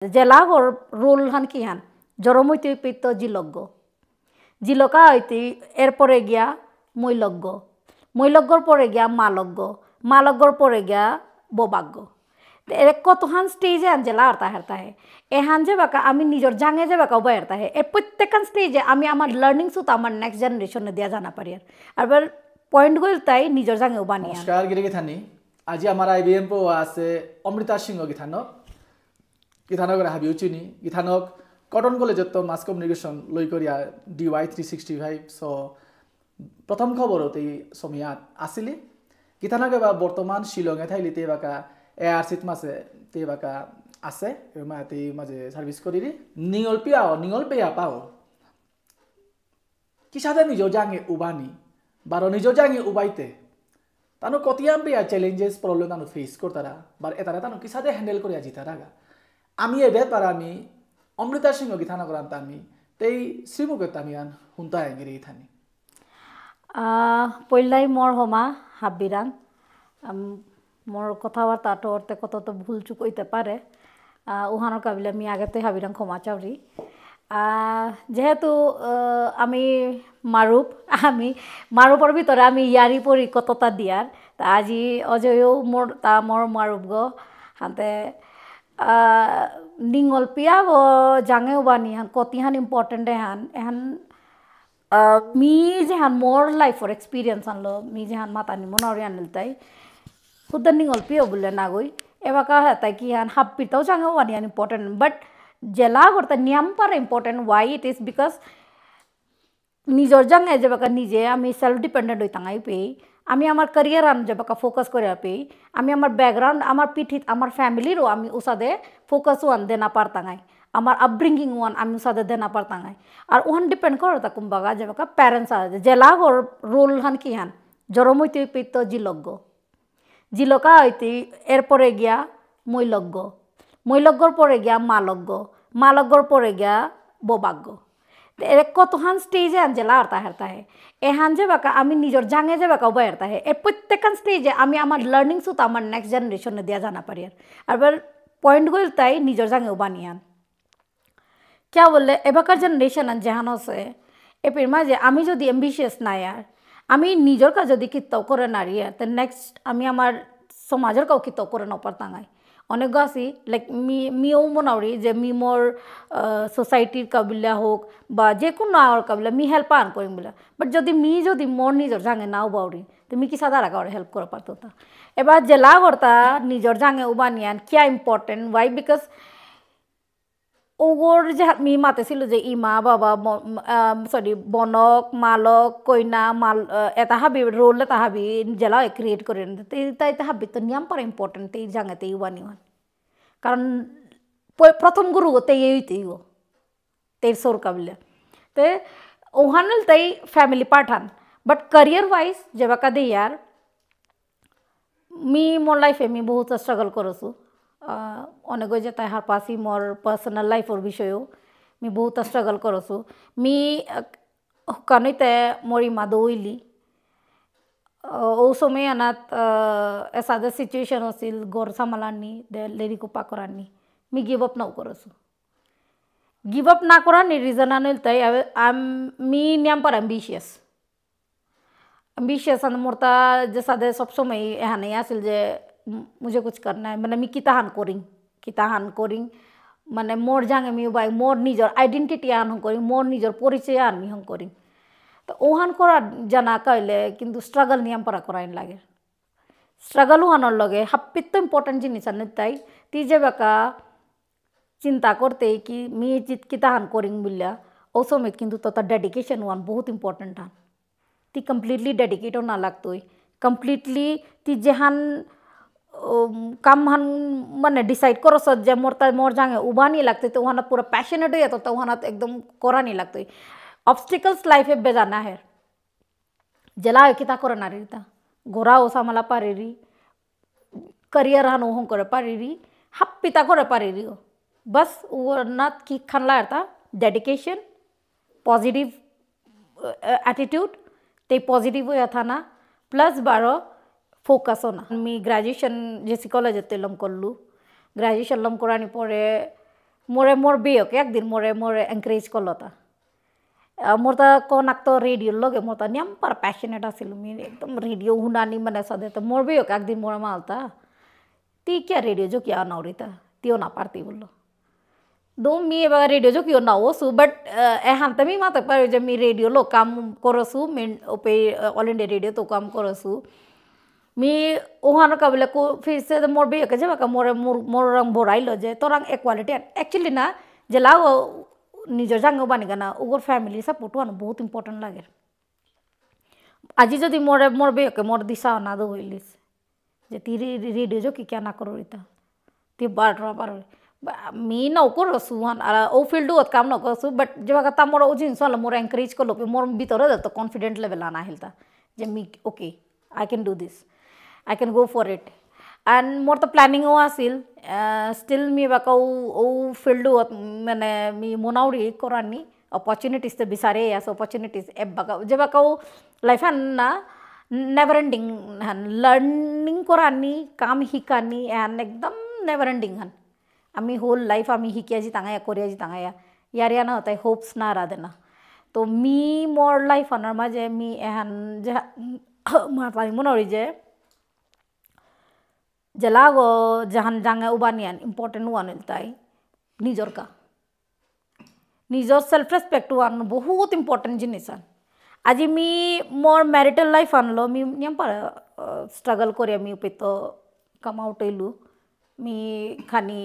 জেলাগর role হান কি হান জড়মৈতৈ পেত জিলজ্ঞ জিলকা হইতে এরপরে গিয়া মৈলজ্ঞ মৈলজ্ঞর পরে গিয়া মালজ্ঞ মালজ্ঞর পরে গিয়া বোবাজ্ঞ কতখান স্টেজে আন জেলা আর তাহে এহান যে বাকা আমি নিজের জাঙে যে বাকা উবাই আর তাহে এর প্রত্যেকখান স্টেজে আমি আমার লার্নিংসও তো আমার নেক্সট জেনারেশনে দিয়া জানা পারি আর পয়েন্ট গইল তাই নিজের জাঙে উবানি নমস্কার গিরি গিথানি আজি আমার IBM পো আছে অমৃতা সিংহ গিথানক গিথানক হাবি উচিনি গিথানক কটন কলেজত মাস কমিউনিকেশন লৈ করিয়া DY 365 সো প্রথম খবরতে সমিয়াত আসিলি গিথানক এবার বর্তমান শিলংয়ে থাইলিতে বাকা ARCত মাসে তে বাকা আছে মাতে মাঝে সার্ভিস করিরি নিঙল পিয়া পাও কি সাথে নিজ জাঙে উবানি বারো নিজ জাঙে উবাইতে তানো কতিয়াম বেয়া চ্যালেঞ্জেস প্রবলেম তানো ফেস করতারা বার এতারা তানো কি সাথে হ্যান্ডেল করিয়া জিতারাগা আমি এ ব্যাপার আমি অমৃতা সিংহ গিথানা করান তামি তেই শ্রীমুখে তামিয়ান হুন্তা গিরি থানি পইলাই মোর হমা হাবিরান মোর কথাবার্তা অর্থে কত তো ভুল চুক হইতে পারে উহানোর কাবিলে আমি আগেতে হাবিরাং ক্ষমা চাওরি যেহেতু আমি মারুপর ভিতরে আমি ইয়ারি পরি কতটা দিয়ার তা আজি অজয়ও মোর মারুপ গো হাতে নিঙল পিয়া জাঙেও বানি হান কতিহান ইম্পর্টেন্ট এহান মি যেহান মোর লাইফর এক্সপিরিয়েন্স আনলো মি যেহান মাতানি মনারি আনিল তাই খুদ্দার নিঙল পিও বললে না গই এবাকা তাই কি হান হাপ্পিটাও জাঙেও বানি হান ইম্পর্টেন্ট বাট জেলা করতে নিয়ম পারে important why it is because নিজের জাঙে যে বাকা নিজে আমি সেলফ ডিপেন্ডেন্ট হই তাঙাই পেয়ে আমি আমার ক্যারিয়ার আন যে বাকা ফোকাস করে পেয়ে আমি আমার ব্যাকগ্রাউন্ড আমার পিঠিত আমার ফ্যামিলিরও আমি উসাদে ফোকাস ওয়ান দেনা পারতাঙাই আমার আপব্রিঙ্গিং ওয়ান আমি উসাদে দেনা পারতাঙাই আর ওহান ডিপেন্ড করে তা কুম্বাগা যে বাকা প্যারেন্টস আছে জেলা রোল হান কি হান জড়মৈতৈ পেত জিলজ্ঞ জিলকা হইতে এরপরে গিয়া মৈলজ্ঞ মৈলজ্ঞর পরে গিয়া মালজ্ঞ মালজ্ঞর পরে গিয়া বোবাজ্ঞ কতখান স্টেজে আন জেলা আর তাহে এহান যে বাকা আমি নিজের জাঙে যে বাকা উবাই আর তাহে এর প্রত্যেকখান স্টেজে আমি আমার লার্নিংসও তো আমার নেক্সট জেনারেশনে দিয়া জানা পারি আর পয়েন্ট গইল তাই নিজের জাঙে উবানি আন क्या বললে এবাকার জেনারেশন আন যেহান আছে এপির মাঝে আমি যদি এম্বিশিয়াস নাই আর আমি নিজের কাজ যদি কিত্তাও করে নারী আর তো নেক্সট আমি আমার সমাজের কাউ কিত্তাও করে নপারতাঙাই অনেক আছি লাইক মিও মনাওরি যে মি মোর সোসাইটির কাবিলা হোক বা যে কোনো আর কাবিলা মি হেল্প আন করিম বলে বাট যদি মোর নিজের জাঙে নাও বাউরি তো মি কি সাদা রাখা হেল্প করে পারতো তা এবার জেলা করতা নিজের জাঙে উবানিয়ান কিয়া ইম্পর্টেন্ট ওয়াই বিকজ ওগর যে মি মাতে ছিল যে ইমা বাবা সরি বনক মালক কইনা এটা হাবি রোল এটা হাবি জেলা ক্রিয়েট করে তাই হাবি তো নিয়ম পারে ইম্পর্টেন্ট তেই জাঙে তেই বানি হন কারণ প্রথম গুরু তেই তেই সোর কাবিলে তে ওহানল তাই ফ্যামিলি পাঠান বাট ক্যারিয়ার ওয়াইজ যে বাকা দে ইয়ার মি মোর লাইফে মি বহুত স্ট্রাগল করছো অনেক যে তাই হার পাশি মোর পার্সোনাল লাইফর বিষয়েও মি বহুত স্ট্রাগল করছো মি কানইতে মোর ইমা দৌইলি ও সময় আনাত এসাদা সিচুয়েশন আছিল গড় সামালানি লেরি কোপা করানি মি গিভ আপ নাও করছো গিভ আপ না করানি রিজন আনিল তাই মি নিয়ম পার অ্যাম্বিশিয়াস and मोरता जैसा दे सब समय यहाँ नहीं आसिल जे मुझे कुछ करना है मैंने मी किताहान कोरिंग मैंने मोर जांगे मी बाई मोर निजर आइडेंटिटी आन हं कोरिंग मोर निजर परिचय आन मी हं कोरिंग तो ओहान करा जाना कइले किन्तु स्ट्रागल नियम परा कराइन लागे स्ट्रागल ओहानर लगे हाप्पित तो इम्पोर्टेंट जिनिस आन ताई ती जे बाका चिंता करते कि मी किताहान कोरिंग बिल्ला ओ समय किन्तु तो डेडिकेशन वान बहुत इम्पोर्टेंट आन ती कम्प्लीटली डेडिकेट ना लागतोय कम्प्लीटली ती जेहान काम हान माने डिसाइड करस जे मोर जांगे उबानी लागते तो वहां पूरा पैशनेट हो तो वहां एकदम करानी लागतोय ऑब्स्टिकल्स लाइफे बेजाना है जला किता करना रीता घोरा ओसा मला पारेरी करियर हान ओहं करे पारेरी हाप्पिता करे पारेरी बस वो नात की खानला था डेडिकेशन पॉजिटिव एटीट्यूड ते पॉजिटिव हो था ना प्लस बारो फोकस होना मी ग्रेजुएशन जेसी कॉलेज लम करलू ग्रेजुएशन लम करानी परे मोरे मोर बेयक एकदिन मोरे मोरे एनकरेज करलता मोर ता कोनाक तो रेडियो लगे मोर ता नियम पर पैशनेट आसिल मी एकदम रेडियो हुनानी मने सदे तो मोर बेयक एकदिन मोर मालता ती क्या रेडियो जो क्या नौरीता तियो ना पारती बोलो दो मी एबा रेडियो जो कियो नावसु बट एहान तमी माते पर जे मी रेडियो लो काम करसु मी ओपे ऑल इंडिया रेडियो तो काम करसु मी ओहानो काबले को फिर से मोर बे के जेबा का मोर रंग बोराइलो जे तोरंग इक्वालिटी एक्चुअली ना जेला निजर जांगो बानी गाना उगर फैमिली सपोर्ट वान बहुत इंपॉर्टेंट लागे আজি যদি मोर बे के मोर दिशा ना दो होइलिस जे ती रेडियो जो की क्या ना करो रिता ती बार बार मी ना कर सुहान ओ फील्ड होत काम ना करसु बट जेबा का मोर ओ जिंस वाला मोर एनकरेज करलो पे मोर भीतर तो कॉन्फिडेंट लेवल आना हिलता जे मी okay I can do this I can go for it and मोर तो प्लानिंग ओ आसिल स्टिल मी बाका ओ फील्ड होत माने मी मोनाउरी करानी अपॉर्चुनिटीज ते बिसारे यास अपॉर्चुनिटीज ए बाका जेबा का लाइफ ना नेवर एंडिंग हन लर्निंग करानी काम हिकानी एंड एकदम नेवर एंडिंग हन आमी होल लाइफ आमी हिकियाजी तांगाया कोरियाजी तांगाया यार या ना होता है होप्स ना रहा देना तो मी मोर लाइफ अनर माजे मी एहन जे मातानी मुनोरी जे जलागो जहान जांगा उबानियान इम्पोर्टेंट वन है निजर का निजर सेल्फ रेस्पेक्ट वन बहुत इम्पोर्टेंट जिनिस आज मी मोर मैरिटल लाइफ आनलो मी नियम पर स्ट्रगल कोरिया मी पे तो कमाउट इलू मी खानी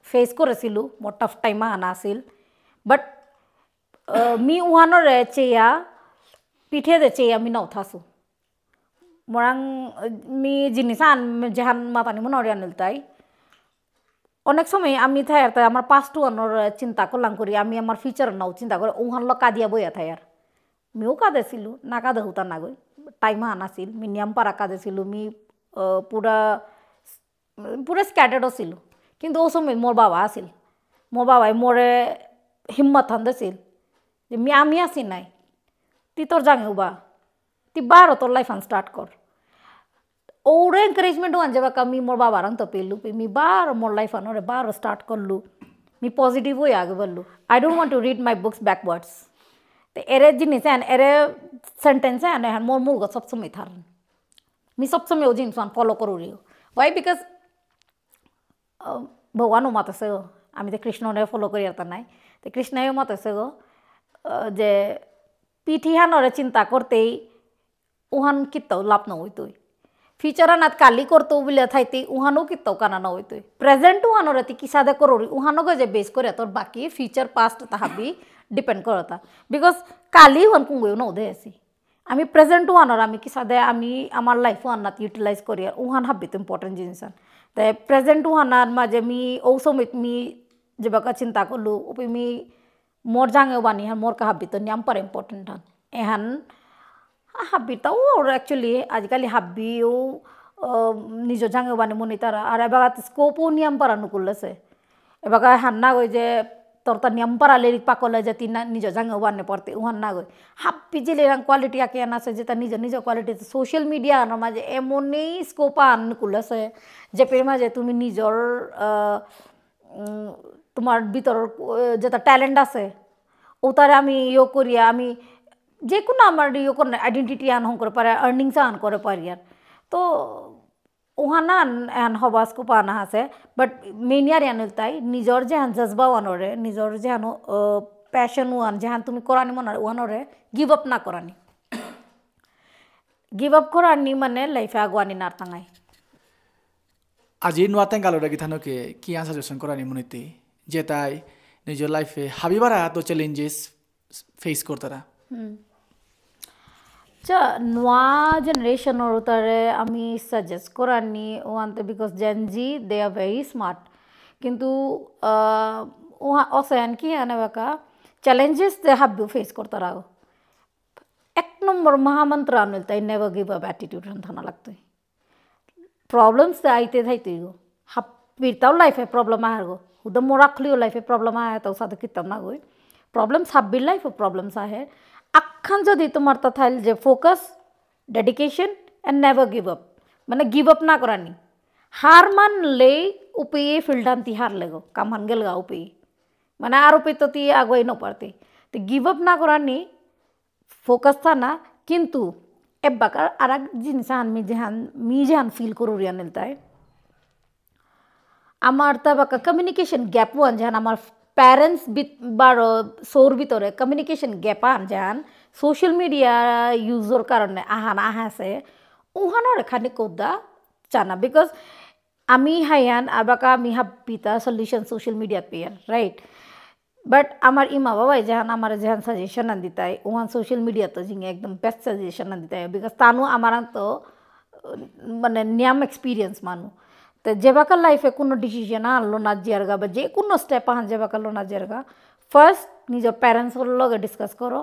फेस करसिलू मोर टफ टाइम आनासिल बट मी उहानो रे चेया पिठे दे चेया मी नौथासु मोरांग मी जिनिसान जहान मातानी मनोरिया निलताई अनेक समय आमी थायार ताय आमार पास्ट अनर चिंता करलां करी आमी आमार फ्यूचर नाव चिंता करे उहान ल कादिया बया थायार मिও कादेसिलू ना कादे हुता ना गई टाइम आनासिल मी नियम पारा कादेसिलू मी पूरा पूरा स्कैटर्ड आसिलू किंतु ओ समय मोर बाबा आसिल मोर बाबाय मोरे हिम्मत हंदेसिल जे मी आमी आसि नाय ती तोर जांगे उबा ती बारो तोर लाइफ स्टार्ट कर और एनकरेजमेंट वन जब का मी मोर बाबा रंग तो पेलू पे मी बार मोर लाइफ अनोरे बार स्टार्ट कर लू मी पॉजिटिव हो आगे बढ़लू I don't want to read my books backwards ते एरे जिनिस है एरे सेंटेंस है मोर मुर्ग सब समय था मी सब समय ओ जिनिस फॉलो करू रही वाई बिकॉज भगवान मत आसे गो आमी ते कृष्ण फॉलो करी आता नाय ते कृष्ण मत आसे गो जे पिठिहानरे चिंता करते उहान कित्तो लाभ न होतोय फ्यूचरानात काली करतो बिले थायते उहानो कित्तो काना न होतोय प्रेजेंट उहानो ती किसादे करोरी उहानो गजे बेस करे तर बाकी फ्यूचर पास्ट ताहाबी डिपेंड करता बिकॉज काली हुन कुंगयो न दे आसी आमी प्रेजेंट उहानर आमी किसादे आमी आमार लाइफ उहानात यूटिलाइज करिया उहान हाबी तो इम्पोर्टेंट जिनिसान ते प्रेजेंट उहानार माजे मी ओ समित मी जेबाका चिंता करलू उपे मी मोर जांगे बानी हन मोर का हाबी तो नियम पर इम्पोर्टेंट हन एहन हाबी तो और एक्चुअली आजकल हाबी ओ निजो जांगे बानी मुनितारा और एबागा स्कोप नियम पर अनुकूल से एबागा हान्ना गई जे तोर नियम पर आले पाकले जे तीन निजो जांगे बाने पड़ते उहान ना गई हाबी जिले रंग क्वालिटी आके आना से जेता निजो निजो क्वालिटी सोशल मीडिया न माजे एमोनी स्कोप अनुकूल से जे पे माजे तुमी निजर तुम्हार भीतर जेता टैलेंट आसे उतारे आमी यो करिया आमी जे कोनो आमार यो करने आइडेंटिटी आन हम करे पारे अर्निंग्स आन करे पारियार तो उहाना एन हबास को पाना हासे बट मेन यार यानलताई निजर जेहान जज्बा वानरे निजर जेहान पैशन वान जेहान तुमी करानी मनरे वानरे गिव अप ना करानी गिव अप करानी माने लाइफ आगवानी नारतांगाई আজি নুয়াতেं গালোরা গিথানো के কি आंसर जसन करानी मुनिते जेताई निजर लाइफ ए हाबिबारा तो चैलेंजेस फेस करतारा चा नुआ जनरेशन और उतारे आमी सजेस्ट करानी वांते because Gen Z they are very smart किंतु वहाँ ओसेन की है ना वका चैलेंजेस दे हाब्यू फेस करतारा एक नंबर महामंत्र आनलता है नेवर गिव अप एटीट्यूड रंधाना लगता है प्रॉब्लम्स आईते थे तो हाब्बीताव लाइफ है प्रॉब्लम आया गो उधर मोराखलियो लाइफ है प्रॉब्लम आया तो साथ कितना ना गई प्रॉब्लम्स हाब्बी लाइफ प्रॉब्लम्स आहे अखन जदि तुम्हार तथाइल जे focus dedication and never give up माने गिव अप ना करानी हार मान ले उपे फील्डान ती हार लेगो कामहान गेलगा उपे माने आर उपे तो ती आगोई न पारते तो गिव अप ना करानी फोकस था ना किंतु अब बाकर आरग जिनसान मी जहान फील करो रिया निलता है आमार तब कम्युनिकेशन गैप वन जहान आमार पेरेंट्स बारो सोर भितरे कम्युनिकेशन गैप आन जहान सोशल मीडिया यूजर कारणे आहा से उहानर खानि कोदा चाना बिकॉज आमी हायान आबाका मी हाब पिता सॉल्यूशन सोशल मीडिया पे राइट बट आमार इमा बाबा जहान आमार जहान सजेशन अंदिता है उहान सोशल मीडिया तो जिंगे एकदम बेस्ट सजेशन अंदिता है बिकॉज तानु आमारा तो माने नियम एक्सपीरियंस मानु तो जेबाका लाइफ कोनो डिसीजन आनलो ना जेरगा बा जे कोनो स्टेप आन जेबाका लो ना जेरगा फर्स्ट निजर पेरेंट्स लगे डिस्कस करो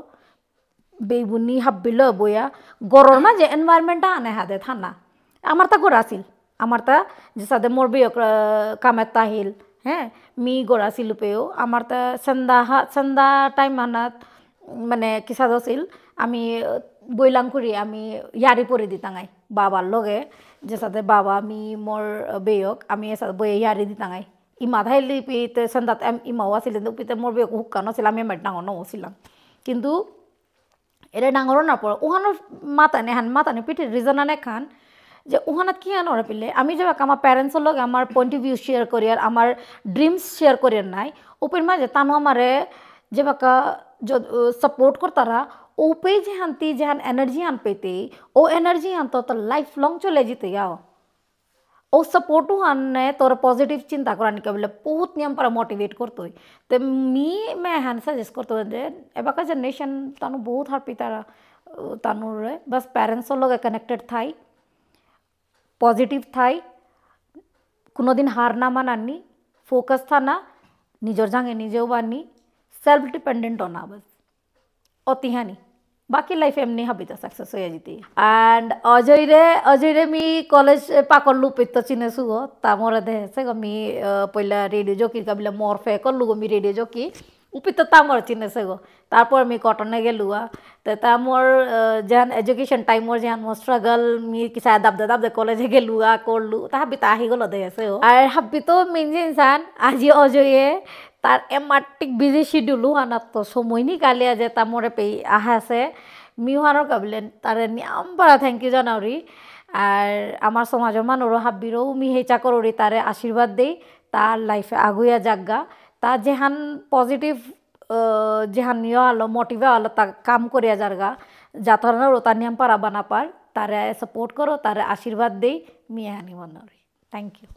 बेबुनी हाबिलो बोया गरर मा जे एनवायरनमेंट आने हादे थाना आमार ता गरासिल आमार ता जेसादे मोर बेयो कामेता हिल हैं मी गरासिल पेयो आमार ता संदा टाइम आनात माने किसादसिल आमी বইলাংকুরি আমি ইয়ারি পরে দিতাঙাই বাবার লগে যে সাথে বাবা আমি মোর বেয়ক আমি এসা বই ইয়ারি দিতাঙাই ই মাথায় লিপিতে সন্দাত ইমাও আছিল পিতে মোর বেয়ক হুক্কানো ছিল আমি মেট ডাঙর নছিলাম কিন্তু এরা ডাঙর না পড়ে ওহানোর মাতানে পিঠে রিজন আনে খান যে ওহানাত কি আনরে পিলে আমি যে আমার প্যারেন্টসর লগে আমার পয়েন্ট অফ ভিউ শেয়ার করি আর আমার ড্রিমস শেয়ার করি নাই ওপের মাঝে তানো আমারে যে বাকা सपोर्ट करतारा ओपे जहान ती जहान एनर्जी आन पेते ओ एनर्जी आन तो लाइफ लॉन्ग चले जीते याओ ओ सपोर्ट हान ने तोर पॉजिटिव चिंता करानी के बोले बहुत नियम पर मोटिवेट करतो ते मी मैं हान सजेस्ट करतो जे एबाका जनरेशन तानु बहुत हार पितारा तानु रे बस पेरेंट्स लगे कनेक्टेड थाई पॉजिटिव थाई कोनो दिन हार ना मानानी फोकस था ना निजर जांगे निजे बानी सेल्फ डिपेंडेंट होना बस अतिहानी बाकी लाइफ एमनी हाबिता सक्सेस हो जीती एंड अजय रे मी कॉलेज पाकल्लु पेत चिनेसु गो तामर देसे गो मी पहिला रेडियो जकी काबिला मोर फे कल्लु गो मी रेडियो जकी उपित तामर चिनेसे गो तारपर मी कटने गेलुआ ते तामर जहान एजुकेशन टाइम मोर जहान मोर स्ट्रगल मी किसा दाब कॉलेज गेलुआ करलु ता हाबिता आही गलो देसे हो आर हाबितो मेन इंसान আজি अजय तार एमाटिक बिजी शिड्यूल हाना तो समय निकालिया जे तामरे पे आहा से मिहानर काबिले तारे नियम पारा थैंक यू जानावरी और आमार समाजर मानुरो हाबिरो मी हे चाकररी तारे आशीर्वाद देई तार लाइफे आगुया जाग्गा ता जेहान पॉजिटिव जेहान नियो आलो मोटिव आलो ता काम करिया जारगा जातरना रोता नियम पारा बना पार तारे सपोर्ट करो तारे आशीर्वाद देई मी हानि मानरी थैंक यू।